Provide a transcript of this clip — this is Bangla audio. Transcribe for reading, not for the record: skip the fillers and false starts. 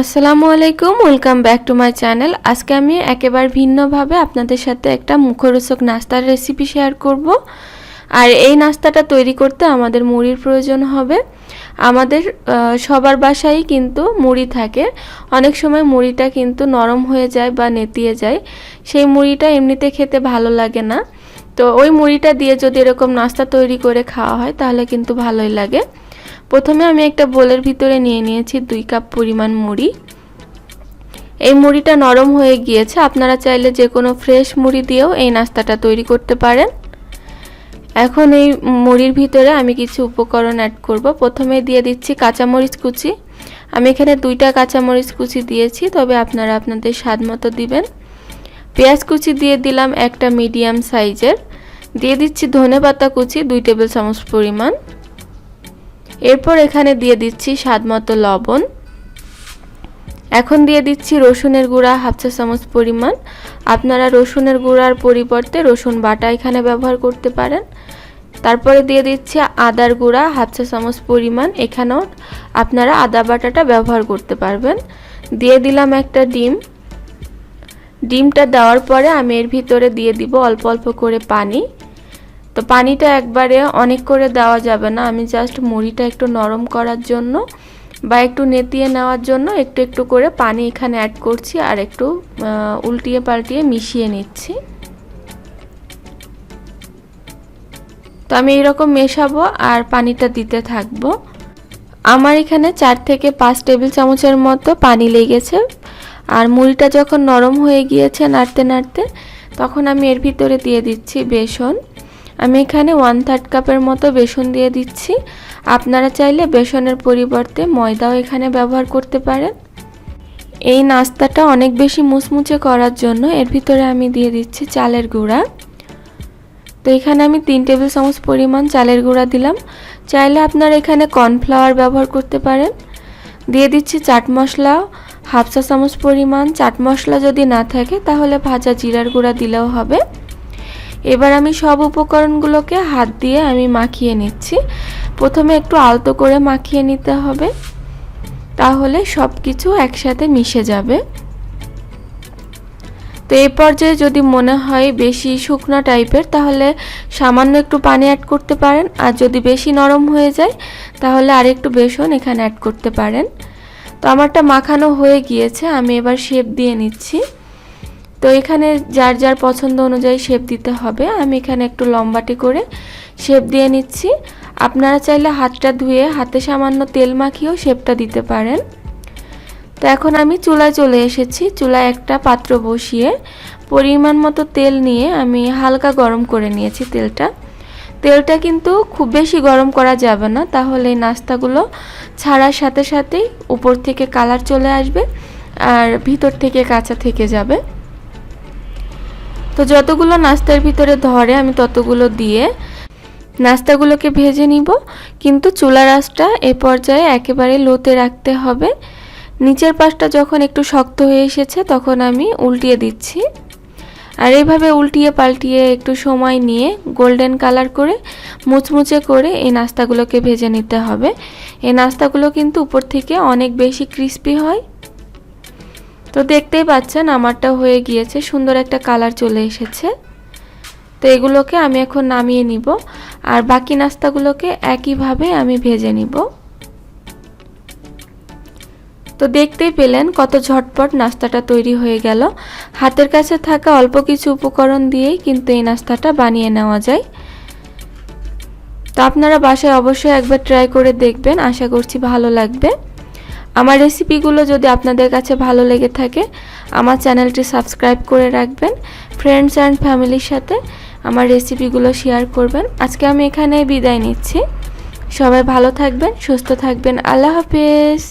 আসসালামু আলাইকুম, welcome back to my channel. আজকে আমি একেবারে ভিন্নভাবে আপনাদের সাথে একটা মুখরোচক নাস্তার রেসিপি শেয়ার করব। আর এই নাস্তাটা তৈরি করতে আমাদের মুড়ির প্রয়োজন হবে। আমাদের সবার বাসায় কিন্তু মুড়ি থাকে। অনেক সময় মুড়িটা কিন্তু নরম হয়ে যায় বা নেতিয়ে যায়, সেই মুড়িটা এমনিতে খেতে ভালো লাগে না। তো ওই মুড়িটা দিয়ে যদি এরকম নাস্তা তৈরি করে খাওয়া হয় তাহলে কিন্তু ভালোই লাগে। প্রথমে আমি একটা বোলের ভিতরে নিয়ে নিয়েছি 2 কাপ পরিমাণ মুড়ি। এই মুড়িটা নরম হয়ে গিয়েছে। আপনারা চাইলে যে কোনো ফ্রেশ মুড়ি দিয়েও এই নাস্তাটা তৈরি করতে পারেন। এখন এই মুড়ির ভিতরে আমি কিছু উপকরণ অ্যাড করব। প্রথমে দিয়ে দিচ্ছি কাঁচামরিচ কুচি। আমি এখানে 2টা কাঁচামরিচ কুচি দিয়েছি, তবে আপনারা আপনাদের স্বাদ মতো দিবেন। পেঁয়াজ কুচি দিয়ে দিলাম একটা মিডিয়াম সাইজের। দিয়ে দিচ্ছি ধনেপাতা কুচি 2 টেবিল চামচ পরিমাণ। এরপর এখানে দিয়ে দিচ্ছি স্বাদমতো লবণ। এখন দিয়ে দিচ্ছি রসুনের গুঁড়া 1/2 চা চামচ পরিমাণ। আপনারা রসুনের গুঁড়ার পরিবর্তে রসুন বাটা এখানে ব্যবহার করতে পারেন। তারপরে দিয়ে দিচ্ছি আদার গুঁড়া 1/2 চা চামচ পরিমাণ। এখানেও আপনারা আদা বাটাটা ব্যবহার করতে পারবেন। দিয়ে দিলাম একটা ডিম। ডিমটা দেওয়ার পরে আমি এর ভিতরে দিয়ে দিব অল্প অল্প করে পানি। তো পানিটা একবারে অনেক করে দেওয়া যাবে না, আমি জাস্ট মুড়িটা একটু নরম করার জন্য বা একটু নেতিয়ে নেওয়ার জন্য একটু একটু করে পানি এখানে অ্যাড করছি আর একটু উল্টিয়ে পাল্টিয়ে মিশিয়ে নিচ্ছি। তো আমি এরকম মেশাবো আর পানিটা দিতে থাকবো। আমার এখানে 4 থেকে 5 টেবিল চামচের মতো পানি লেগেছে। আর মুড়িটা যখন নরম হয়ে গিয়েছে নাড়তে নাড়তে, তখন আমি এর ভিতরে দিয়ে দিচ্ছি বেসন। আমি এখানে 1/3 কাপের মতো বেসন দিয়ে দিচ্ছি। আপনারা চাইলে বেসনের পরিবর্তে ময়দাও এখানে ব্যবহার করতে পারেন। এই নাস্তাটা অনেক বেশি মুচমুচে করার জন্য এর ভিতরে আমি দিয়ে দিচ্ছি চালের গুঁড়া। তো এখানে আমি 3 টেবিল চামচ পরিমাণ চালের গুঁড়া দিলাম। চাইলে আপনারা এখানে কর্নফ্লাওয়ার ব্যবহার করতে পারেন। দিয়ে দিচ্ছি চাট মশলা 1/2 চা চামচ পরিমাণ। চাট মশলা যদি না থাকে তাহলে ভাজা জিরার গুঁড়া দিলেও হবে। এবার আমি সব উপকরণগুলোকে হাত দিয়ে আমি মাখিয়ে নিচ্ছি। প্রথমে একটু আলতো করে মাখিয়ে নিতে হবে, তাহলে সব কিছু একসাথে মিশে যাবে। তো এই পর্যায়ে যদি মনে হয় বেশি শুকনো টাইপের, তাহলে সামান্য একটু পানি অ্যাড করতে পারেন। আর যদি বেশি নরম হয়ে যায় তাহলে আরেকটু বেসন এখানে অ্যাড করতে পারেন। তো আমারটা মাখানো হয়ে গিয়েছে, আমি এবার শেপ দিয়ে নিচ্ছি। তো এখানে যার যার পছন্দ অনুযায়ী শেপ দিতে হবে। আমি এখানে একটু লম্বাটে করে শেপ দিয়ে নিচ্ছি। আপনারা চাইলে হাতটা ধুয়ে হাতে সামান্য তেল মাখিয়েও শেপটা দিতে পারেন। তো এখন আমি চুলায় চলে এসেছি। চুলায় একটা পাত্র বসিয়ে পরিমাণ মতো তেল নিয়ে আমি হালকা গরম করে নিয়েছি তেলটা কিন্তু খুব বেশি গরম করা যাবে না, তাহলে এই নাস্তাগুলো ছাড়ার সাথে সাথেই উপর থেকে কালার চলে আসবে আর ভিতর থেকে কাঁচা থেকে যাবে। তো যতগুলো নাস্তার ভিতরে ধরে আমি ততগুলো দিয়ে নাস্তাগুলোকে ভেজে নিব। কিন্তু চুলার আঁচটা এই পর্যায়ে একেবারে লোতে রাখতে হবে। নিচের পাশটা যখন একটু শক্ত হয়ে এসেছে তখন আমি উল্টিয়ে দিচ্ছি। আর এইভাবে উল্টিয়ে পাল্টিয়ে একটু সময় নিয়ে গোল্ডেন কালার করে মুচমুচে করে এই নাস্তাগুলোকে ভেজে নিতে হবে। এই নাস্তাগুলো কিন্তু উপর থেকে অনেক বেশি ক্রিস্পি হয়। তো দেখতেই পাচ্ছেন আমারটা হয়ে গিয়েছে, সুন্দর একটা কালার চলে এসেছে। তো এগুলোকে আমি এখন নামিয়ে নিব আর বাকি নাস্তাগুলোকে একইভাবে আমি ভেজে নিব। তো দেখতেই পেলেন কত ঝটপট নাস্তাটা তৈরি হয়ে গেল। হাতের কাছে থাকা অল্প কিছু উপকরণ দিয়েই কিন্তু এই নাস্তাটা বানিয়ে নেওয়া যায়। তো আপনারা বাসায় অবশ্যই একবার ট্রাই করে দেখবেন, আশা করছি ভালো লাগবে। আমার রেসিপিগুলো যদি আপনাদের কাছে ভালো লেগে থাকে আমার চ্যানেলটি সাবস্ক্রাইব করে রাখবেন। ফ্রেন্ডস অ্যান্ড ফ্যামিলির সাথে আমার রেসিপিগুলো শেয়ার করবেন। আজকে আমি এখানে বিদায় নিচ্ছি। সবাই ভালো থাকবেন, সুস্থ থাকবেন। আল্লাহ হাফেজ।